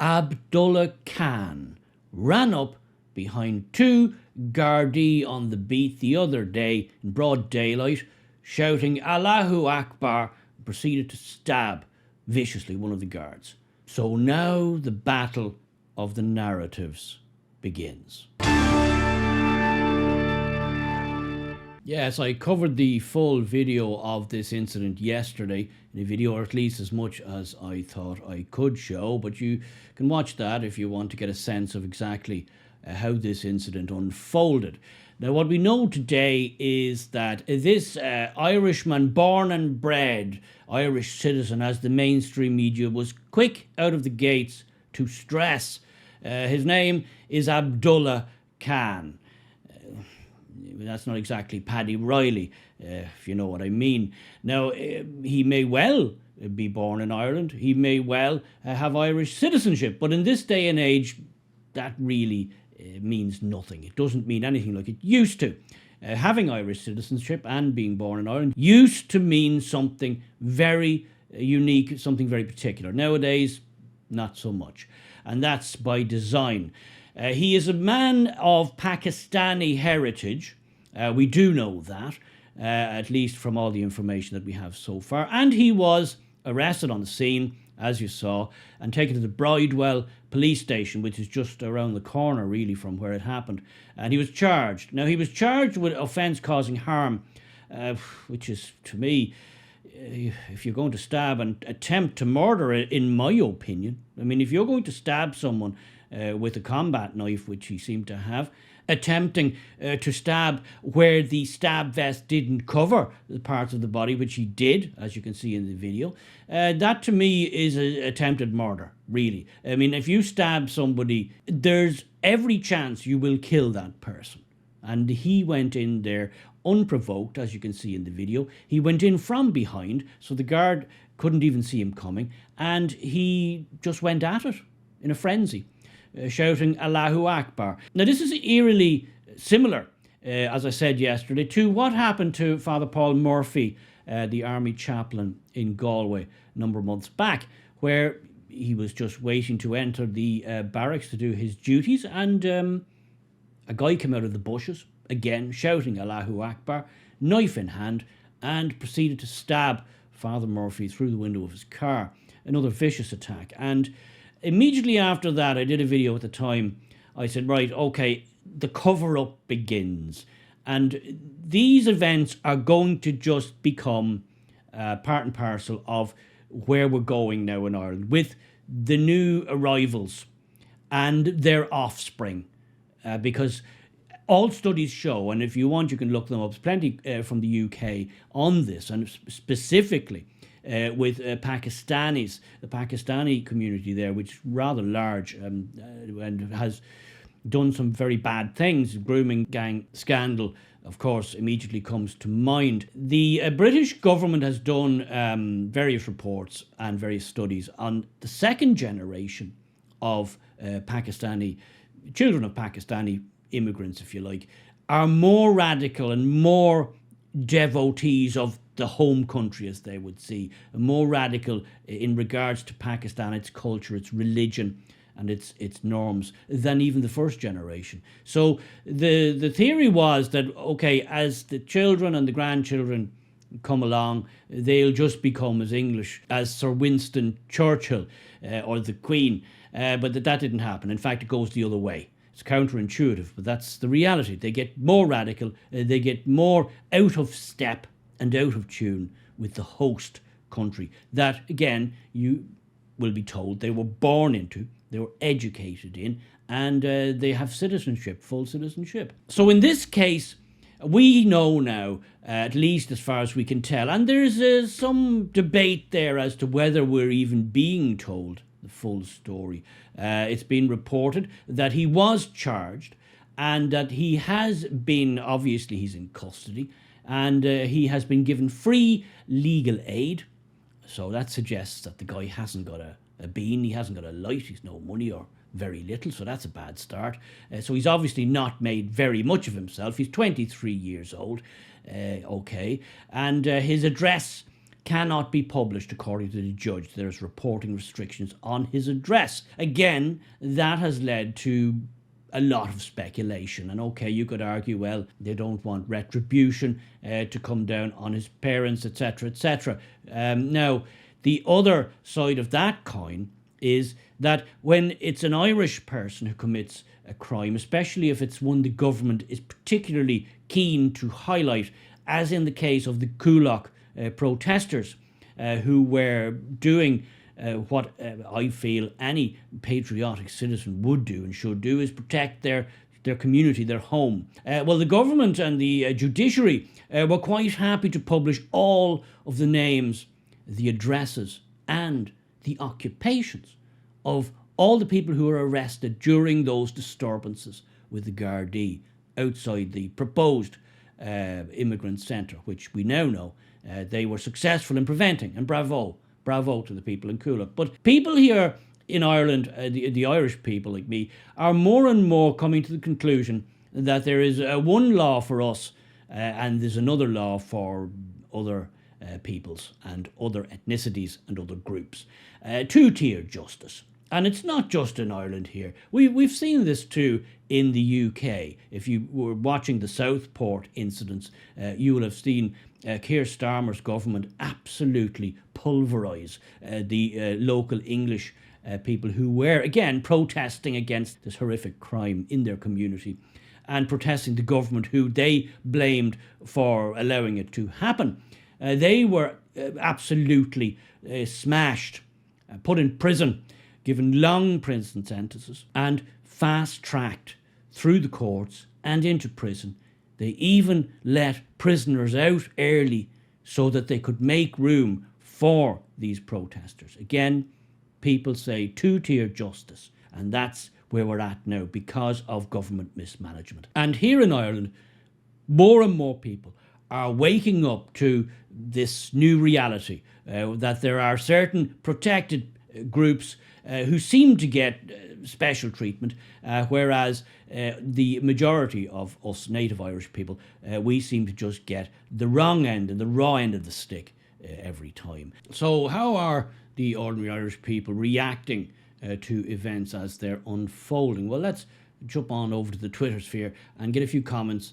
Abdullah Khan ran up behind two Gardaí on the beat the other day in broad daylight, shouting Allahu Akbar, and proceeded to stab viciously one of the guards. So now the battle of the narratives begins. Yes, I covered the full video of this incident yesterday in a video, or at least as much as I thought I could show, but you can watch that if you want to get a sense of exactly how this incident unfolded. Now, what we know today is that this Irishman, born and bred Irish citizen, as the mainstream media was quick out of the gates to stress, his name is Abdullah Khan. That's not exactly Paddy Riley, if you know what I mean. Now, he may well be born in Ireland. He may well have Irish citizenship. But in this day and age, that really means nothing. It doesn't mean anything like it used to. Having Irish citizenship and being born in Ireland used to mean something very unique, something very particular. Nowadays, not so much. And that's by design. He is a man of Pakistani heritage. We do know that, at least from all the information that we have so far. And he was arrested on the scene, as you saw, and taken to the Bridewell police station, which is just around the corner, really, from where it happened. And he was charged. Now, he was charged with offence causing harm, which is, to me, if you're going to stab and attempt to murder, in my opinion, I mean, if you're going to stab someone with a combat knife, which he seemed to have, attempting to stab where the stab vest didn't cover the parts of the body, which he did, as you can see in the video, that to me is an attempted murder, really. I mean, if you stab somebody, there's every chance you will kill that person. And he went in there unprovoked, as you can see in the video. He went in from behind, so the guard couldn't even see him coming, and he just went at it in a frenzy, shouting Allahu Akbar. Now, this is eerily similar, as I said yesterday, to what happened to Father Paul Murphy, the army chaplain in Galway, a number of months back, where he was just waiting to enter the barracks to do his duties, and a guy came out of the bushes, again shouting Allahu Akbar, knife in hand, and proceeded to stab Father Murphy through the window of his car. Another vicious attack. And immediately after that, I did a video at the time. I said, right, okay, the cover-up begins. And these events are going to just become part and parcel of where we're going now in Ireland, with the new arrivals and their offspring. Because all studies show, and if you want, you can look them up, there's plenty from the UK on this, and specifically with Pakistanis, the Pakistani community there, which is rather large and has done some very bad things. Grooming gang scandal, of course, immediately comes to mind. The British government has done various reports and various studies on the second generation of Pakistani, children of Pakistani immigrants, if you like, are more radical and more devotees of the home country, as they would see, more radical in regards to Pakistan, its culture, its religion, and its norms than even the first generation. So the theory was that, okay, as the children and the grandchildren come along, they'll just become as English as Sir Winston Churchill or the Queen, but that didn't happen. In fact, it goes the other way. It's counterintuitive, but that's the reality. They get more radical, they get more out of step and out of tune with the host country that, again, you will be told they were born into, they were educated in, and they have citizenship, full citizenship. So in this case, we know now, at least as far as we can tell, and there's some debate there as to whether we're even being told the full story. It's been reported that he was charged and that he has been, obviously he's in custody, and he has been given free legal aid. So that suggests that the guy hasn't got a bean, he hasn't got a light, he's no money or very little, so that's a bad start. So he's obviously not made very much of himself. He's 23 years old, okay, and his address cannot be published according to the judge. There's reporting restrictions on his address. Again, that has led to a lot of speculation. And okay, you could argue, well, they don't want retribution to come down on his parents, etc., etc. Now, the other side of that coin is that when it's an Irish person who commits a crime, especially if it's one the government is particularly keen to highlight, as in the case of the Kulak protesters who were doing what I feel any patriotic citizen would do and should do, is protect their community, their home. Well, the government and the judiciary were quite happy to publish all of the names, the addresses, and the occupations of all the people who were arrested during those disturbances with the Garda outside the proposed immigrant centre, which we now know they were successful in preventing. And bravo to the people in Kulak. But people here in Ireland, the Irish people like me, are more and more coming to the conclusion that there is one law for us and there's another law for other peoples and other ethnicities and other groups. Two-tier justice. And it's not just in Ireland here. We've seen this too in the UK. If you were watching the Southport incidents, you will have seen Keir Starmer's government absolutely pulverise the local English people who were, again, protesting against this horrific crime in their community and protesting the government who they blamed for allowing it to happen. They were absolutely smashed, put in prison, given long prison sentences, and fast-tracked through the courts and into prison. They even let prisoners out early so that they could make room for these protesters. Again, people say two-tier justice, and that's where we're at now because of government mismanagement. And here in Ireland, more and more people are waking up to this new reality that there are certain protected groups who seem to get special treatment, whereas the majority of us native Irish people, we seem to just get the wrong end and the raw end of the stick every time. So how are the ordinary Irish people reacting to events as they're unfolding? Well, let's jump on over to the Twitter sphere and get a few comments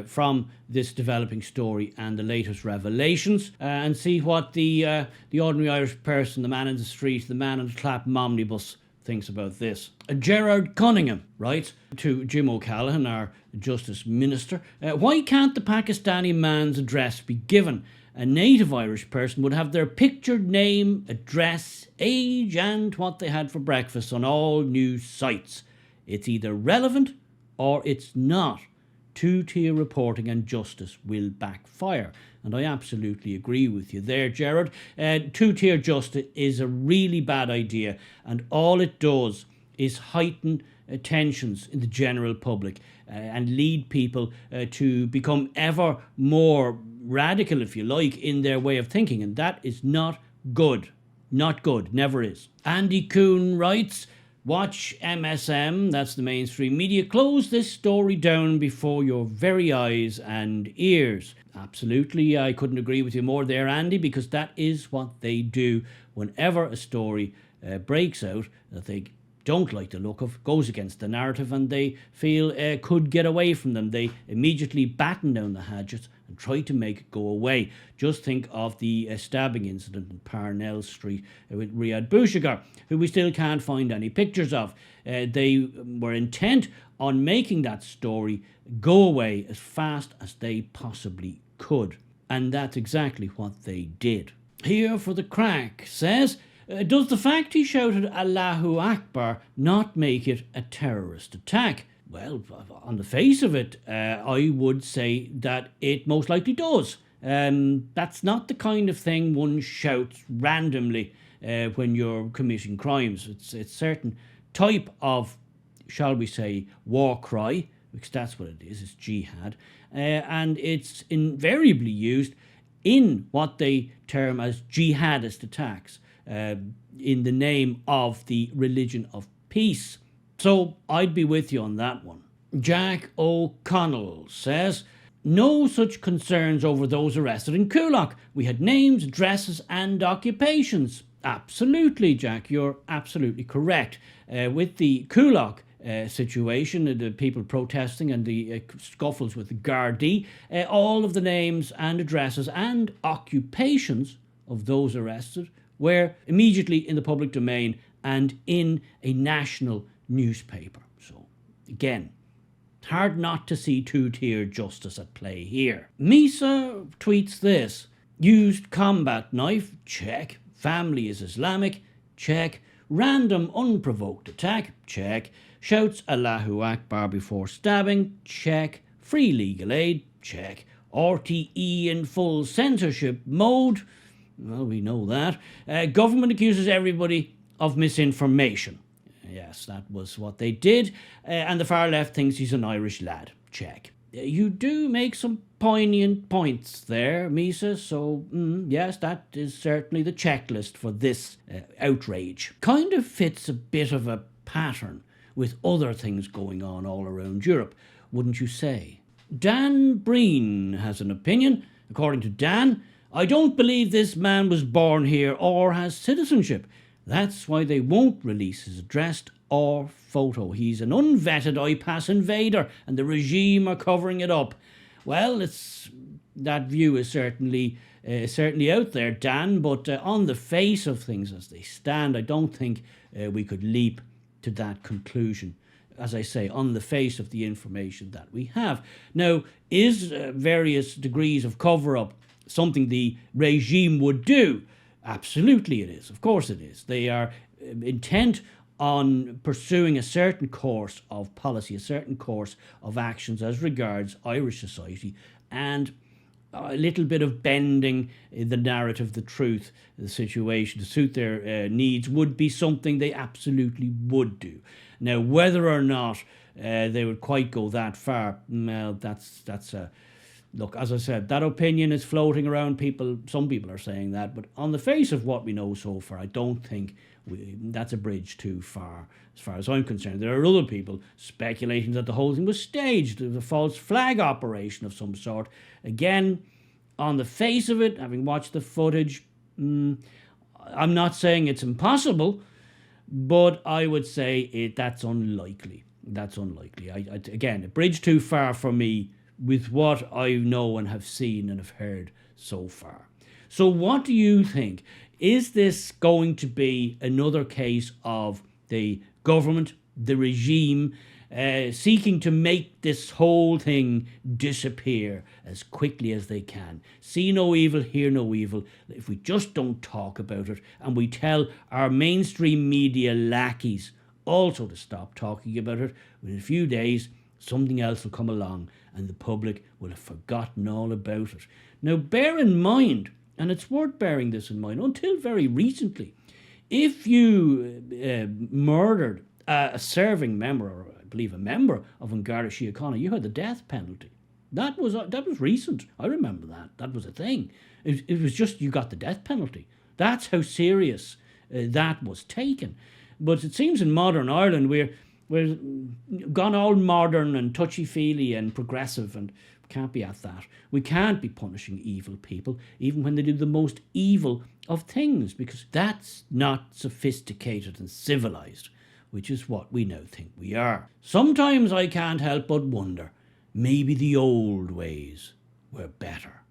from this developing story and the latest revelations, and see what the ordinary Irish person, the man in the street, the man in the Clapham omnibus thinks about this. Gerard Cunningham writes to Jim O'Callaghan, our Justice Minister, why can't the Pakistani man's address be given? A native Irish person would have their pictured name, address, age and what they had for breakfast on all news sites. It's either relevant or it's not. Two-tier reporting and justice will backfire. And I absolutely agree with you there, Gerard. Two-tier justice is a really bad idea, and all it does is heighten tensions in the general public and lead people to become ever more radical, if you like, in their way of thinking. And that is not good. Not good. Never is. Andy Kuhn writes, watch MSM, that's the mainstream media, close this story down before your very eyes and ears. Absolutely, I couldn't agree with you more there, Andy, because that is what they do whenever a story breaks out that they don't like the look of, goes against the narrative, and they feel could get away from them. They immediately batten down the hatches and try to make it go away. Just think of the stabbing incident in Parnell Street with Riyad Bouchigar, who we still can't find any pictures of. They were intent on making that story go away as fast as they possibly could. And that's exactly what they did. Here for the crack says, does the fact he shouted Allahu Akbar not make it a terrorist attack? Well, on the face of it, I would say that it most likely does. That's not the kind of thing one shouts randomly when you're committing crimes. It's a certain type of, shall we say, war cry, because that's what it is, it's jihad, and it's invariably used in what they term as jihadist attacks, in the name of the religion of peace. So I'd be with you on that one. Jack O'Connell says, no such concerns over those arrested in Coolock. We had names, addresses and occupations. Absolutely, Jack, you're absolutely correct. With the Coolock situation, the people protesting and the scuffles with the Garda, all of the names and addresses and occupations of those arrested were immediately in the public domain and in a national newspaper. So, again, hard not to see two-tier justice at play here. Misa tweets this: used combat knife, check. Family is Islamic, check. Random unprovoked attack, check. Shouts Allahu Akbar before stabbing, check. Free legal aid, check. RTE in full censorship mode, well, we know that. Government accuses everybody of misinformation. Yes, that was what they did. And the far left thinks he's an Irish lad. Check. You do make some poignant points there, Misa, so yes, that is certainly the checklist for this outrage. Kind of fits a bit of a pattern with other things going on all around Europe, wouldn't you say? Dan Breen has an opinion. According to Dan, I don't believe this man was born here or has citizenship. That's why they won't release his address or photo. He's an unvetted iPass invader and the regime are covering it up. Well, that view is certainly out there, Dan, but on the face of things as they stand, I don't think we could leap to that conclusion. As I say, on the face of the information that we have. Now, is various degrees of cover-up something the regime would do? Absolutely it is. Of course it is. They are intent on pursuing a certain course of policy, a certain course of actions as regards Irish society, and a little bit of bending the narrative, the truth, the situation to suit their needs would be something they absolutely would do. Now, whether or not they would quite go that far, well, that's look, as I said, that opinion is floating around. Some people are saying that, but on the face of what we know so far, I don't think that's a bridge too far, as far as I'm concerned. There are other people speculating that the whole thing was staged, a false flag operation of some sort. Again, on the face of it, having watched the footage, I'm not saying it's impossible, but I would say that's unlikely. That's unlikely. Again, a bridge too far for me with what I know and have seen and have heard so far. So what do you think? Is this going to be another case of the government, the regime, seeking to make this whole thing disappear as quickly as they can? See no evil, hear no evil. If we just don't talk about it and we tell our mainstream media lackeys also to stop talking about it, in a few days something else will come along and the public will have forgotten all about it. Now, bear in mind, and it's worth bearing this in mind, until very recently, if you murdered a serving member, or I believe a member of An Garda Síochána, you had the death penalty. That was recent. I remember that. That was a thing. It was just you got the death penalty. That's how serious that was taken. But it seems in modern Ireland we're gone all modern and touchy-feely and progressive, and we can't be at that. We can't be punishing evil people, even when they do the most evil of things, because that's not sophisticated and civilized, which is what we now think we are. Sometimes I can't help but wonder, maybe the old ways were better.